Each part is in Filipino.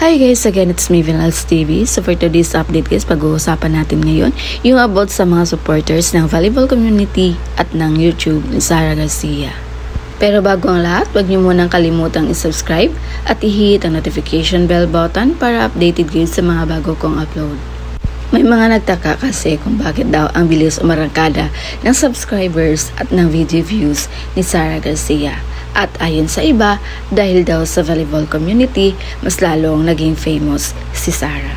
Hi guys, again it's me Vinals TV. So for today's update guys, pag-uusapan natin ngayon yung about sa mga supporters ng volleyball community at ng YouTube ni Sara Garcia. Pero bago ang lahat, huwag niyo munang kalimutang i-subscribe at i-hit ang notification bell button para updated kayo sa mga bago kong upload. May mga nagtaka kasi kung bakit daw ang bilis umarangkada ng subscribers at ng video views ni Sara Garcia. At ayon sa iba, dahil daw sa volleyball community, mas lalong naging famous si Sara.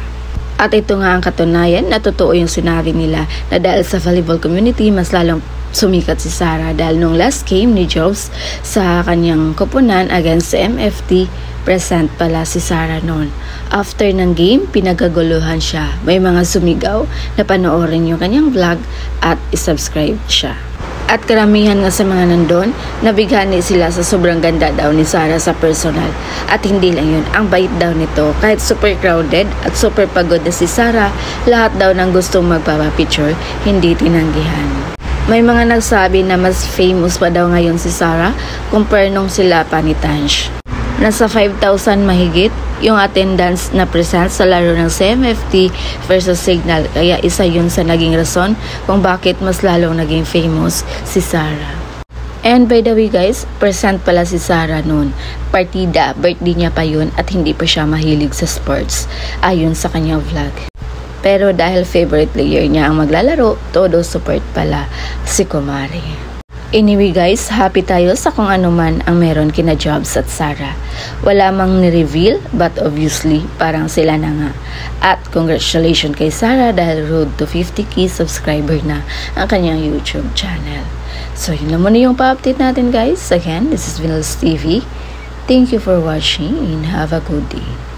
At ito nga ang katunayan na totoo yung sinabi nila na dahil sa volleyball community, mas lalong sumikat si Sara dahil nung last game ni Jobs sa kanyang koponan against sa MFT, present pala si Sara noon. After ng game, pinagaguluhan siya. May mga sumigaw na panoorin yung kanyang vlog at isubscribe siya. At karamihan nga sa mga nandun, nabigani sila sa sobrang ganda daw ni Sara sa personal. At hindi lang yun, ang bait daw nito. Kahit super crowded at super pagod na si Sara, lahat daw ng gustong magpapapicture, hindi tinanggihan. May mga nagsabi na mas famous pa daw ngayon si Sara compare nung sila pa ni Tansh. Nasa 5,000 mahigit yung attendance na present sa laro ng CMFT versus Signal, kaya isa yun sa naging rason kung bakit mas lalong naging famous si Sara. And by the way guys, present pala si Sara noon. Partida, birthday niya pa yun at hindi pa siya mahilig sa sports ayon sa kanyang vlog. Pero dahil favorite player niya ang maglalaro, todo support pala si Kumari. Anyway guys, happy tayo sa kung ano man ang meron kina Jobs at Sara. Wala mang ni-reveal but obviously parang sila na nga. At congratulations kay Sara dahil road to 50k subscriber na ang kanyang YouTube channel. So yun lang muna yung pa-update natin guys. Again, this is Vinals TV. Thank you for watching and have a good day.